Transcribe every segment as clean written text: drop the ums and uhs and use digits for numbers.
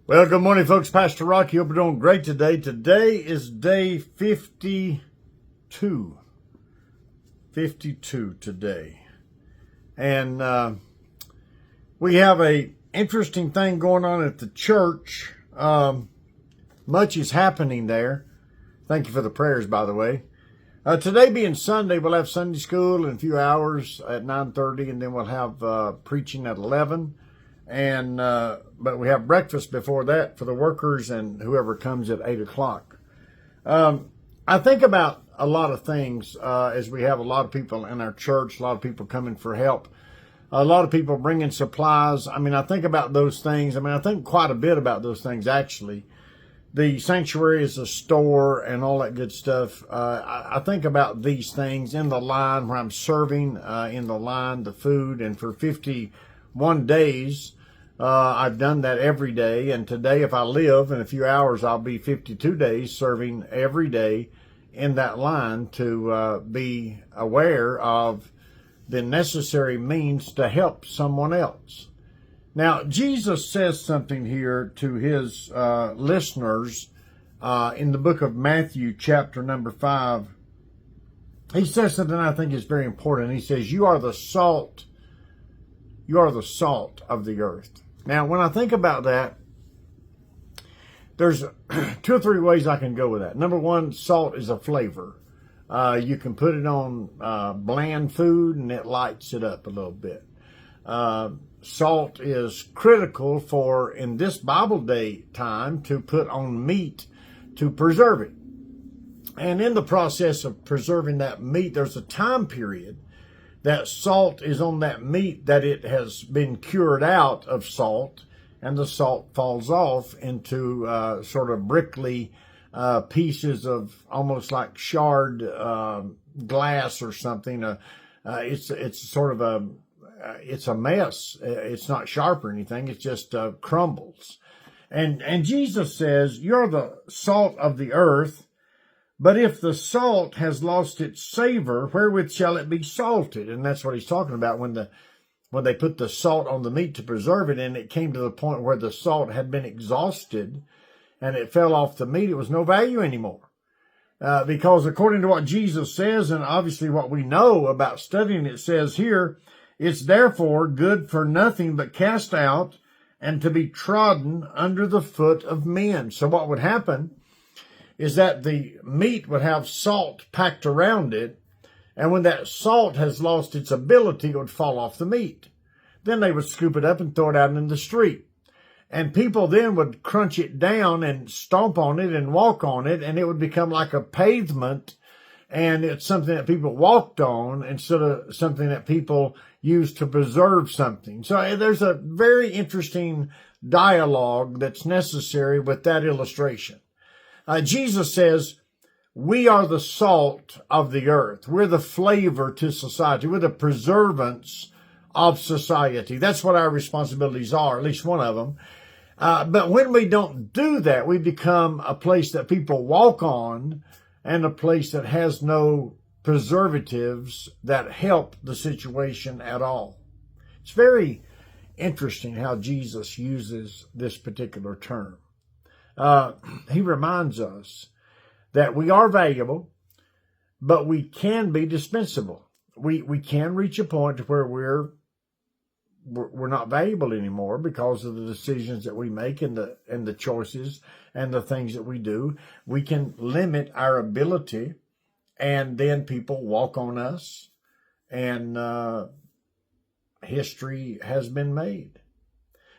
Well, good morning, folks. Pastor Rocky. Hope you're doing great today. Today is day 52. 52 today. And we have a interesting thing going on at the church. Much is happening there. Thank you for the prayers, by the way. Today being Sunday, we'll have Sunday school in a few hours at 9:30, and then we'll have preaching at 11. And but we have breakfast before that for the workers and whoever comes at 8 o'clock. I think about a lot of things as we have a lot of people in our church, a lot of people coming for help, a lot of people bringing supplies. I think about those things. I think quite a bit about those things, actually. The sanctuary is a store and all that good stuff. I think about these things in the line where I'm serving in the line, the food, and for 51 days, I've done that every day, and today, if I live in a few hours, I'll be 52 days serving every day in that line to be aware of the necessary means to help someone else. Now, Jesus says something here to his listeners in the book of Matthew, chapter number 5. He says something I think is very important. He says, "You are the salt. You are the salt of the earth." Now, when I think about that, there's 2 or 3 ways I can go with that. Number one, salt is a flavor. You can put it on bland food and it lights it up a little bit. Salt is critical for, in this Bible day time, to put on meat to preserve it. And in the process of preserving that meat, there's a time period that salt is on that meat, that it has been cured out of salt, and the salt falls off into sort of brickly pieces of almost like shard glass or something. It's sort of it's a mess. It's not sharp or anything. It just crumbles. And Jesus says, "You're the salt of the earth. But if the salt has lost its savor, wherewith shall it be salted?" And that's what he's talking about when they put the salt on the meat to preserve it, and it came to the point where the salt had been exhausted and it fell off the meat. It was no value anymore. Because according to what Jesus says, and obviously what we know about studying, it says here, "It's therefore good for nothing but cast out and to be trodden under the foot of men." So what would happen is that the meat would have salt packed around it, and when that salt has lost its ability, it would fall off the meat. Then they would scoop it up and throw it out in the street. And people then would crunch it down and stomp on it and walk on it, and it would become like a pavement, and it's something that people walked on instead of something that people used to preserve something. So there's a very interesting dialogue that's necessary with that illustration. Jesus says, we are the salt of the earth. We're the flavor to society. We're the preservance of society. That's what our responsibilities are, at least one of them. But when we don't do that, we become a place that people walk on and a place that has no preservatives that help the situation at all. It's very interesting how Jesus uses this particular term. He reminds us that we are valuable, but we can be dispensable. We can reach a point where we're not valuable anymore because of the decisions that we make and the choices and the things that we do. We can limit our ability, and then people walk on us, and history has been made.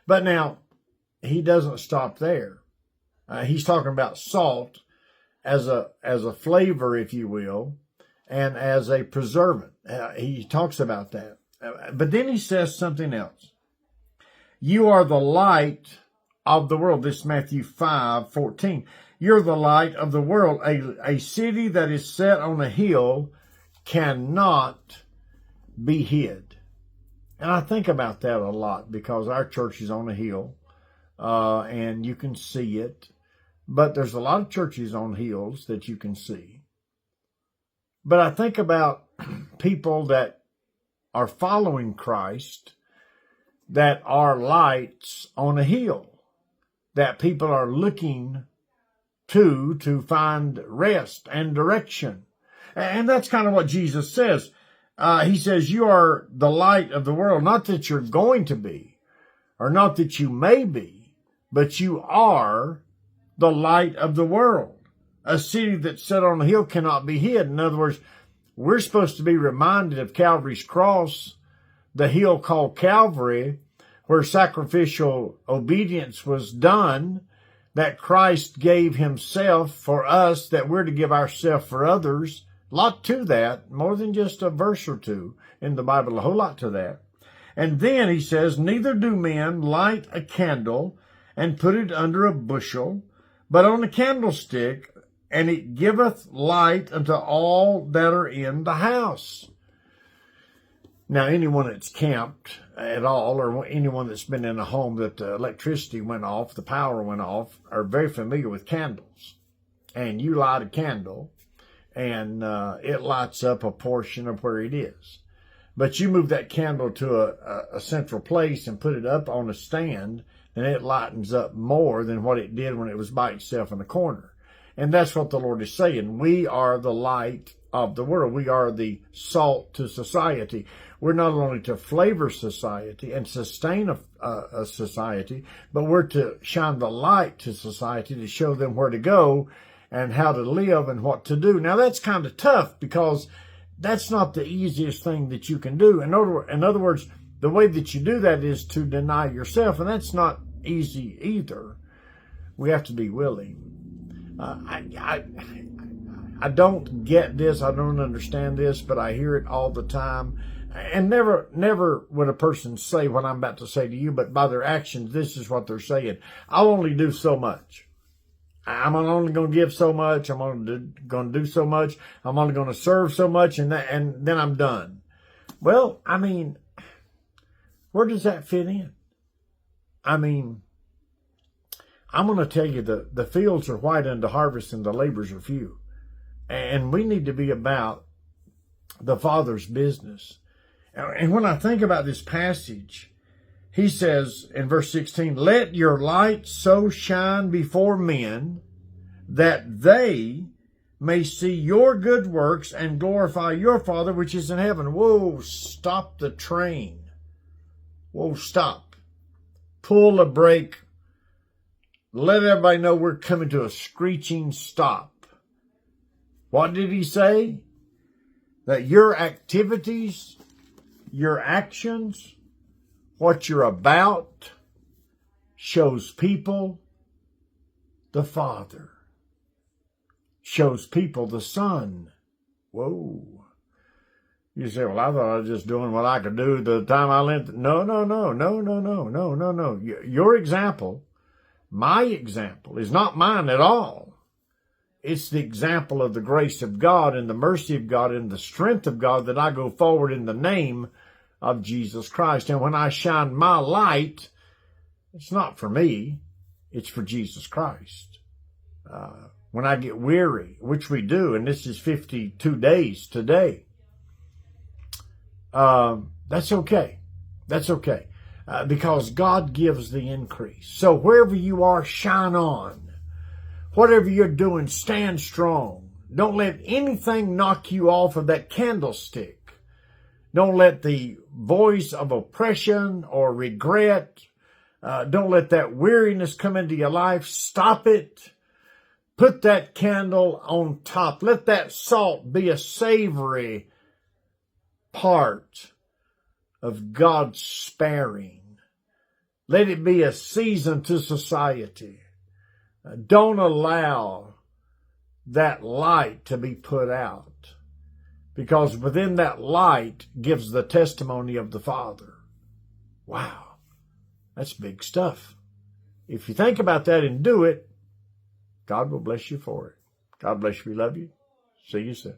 But now, he doesn't stop there. He's talking about salt as a flavor, if you will, and as a preservant. He talks about that. But then he says something else. "You are the light of the world." This is Matthew 5:14. "You're the light of the world. A city that is set on a hill cannot be hid." And I think about that a lot because our church is on a hill, and you can see it. But there's a lot of churches on hills that you can see. But I think about people that are following Christ that are lights on a hill. that people are looking to find rest and direction. And that's kind of what Jesus says. He says, you are the light of the world, not that you're going to be, or not that you may be, but you are the light of the world. A city that's set on a hill cannot be hid. In other words, we're supposed to be reminded of Calvary's cross, the hill called Calvary, where sacrificial obedience was done, that Christ gave himself for us, that we're to give ourselves for others. A lot to that, more than just a verse or two in the Bible, a whole lot to that. And then he says, neither do men light a candle and put it under a bushel, but on a candlestick, and it giveth light unto all that are in the house. Now, anyone that's camped at all, or anyone that's been in a home that the electricity went off, the power went off, are very familiar with candles. And you light a candle, and it lights up a portion of where it is. But you move that candle to a central place and put it up on a stand, and it lightens up more than what it did when it was by itself in the corner. And that's what the Lord is saying. We are the light of the world. We are the salt to society. We're not only to flavor society and sustain a society, but we're to shine the light to society to show them where to go and how to live and what to do. Now, that's kind of tough because that's not the easiest thing that you can do. In other words, the way that you do that is to deny yourself, and that's not easy either. We have to be willing. I don't get this. I don't understand this, but I hear it all the time. And never would a person say what I'm about to say to you, but by their actions, this is what they're saying. I'll only do so much. I'm only going to give so much. I'm only going to do so much. I'm only going to serve so much, and then I'm done. Well, I mean, where does that fit in? I mean, I'm going to tell you the fields are white unto harvest and the labors are few. And we need to be about the Father's business. And when I think about this passage, he says in verse 16, let your light so shine before men that they may see your good works and glorify your Father which is in heaven. Whoa, stop the train. Whoa, stop. Pull the brake. Let everybody know we're coming to a screeching stop. What did he say? That your activities, your actions, what you're about, shows people the Father. Shows people the Son. Whoa. You say, well, I thought I was just doing what I could do the time I lived. No. Your example, my example, is not mine at all. It's the example of the grace of God and the mercy of God and the strength of God that I go forward in the name of Jesus Christ. And when I shine my light, it's not for me, it's for Jesus Christ. When I get weary, which we do, and this is 52 days today, that's okay. That's okay. Because God gives the increase. So wherever you are, shine on. Whatever you're doing, stand strong. Don't let anything knock you off of that candlestick. Don't let the voice of oppression or regret, don't let that weariness come into your life. Stop it. Put that candle on top. Let that salt be a savory part of God's sparing. Let it be a season to society. Don't allow that light to be put out, because within that light gives the testimony of the Father. Wow, that's big stuff. If you think about that and do it, God will bless you for it. God bless you. We love you. See you soon.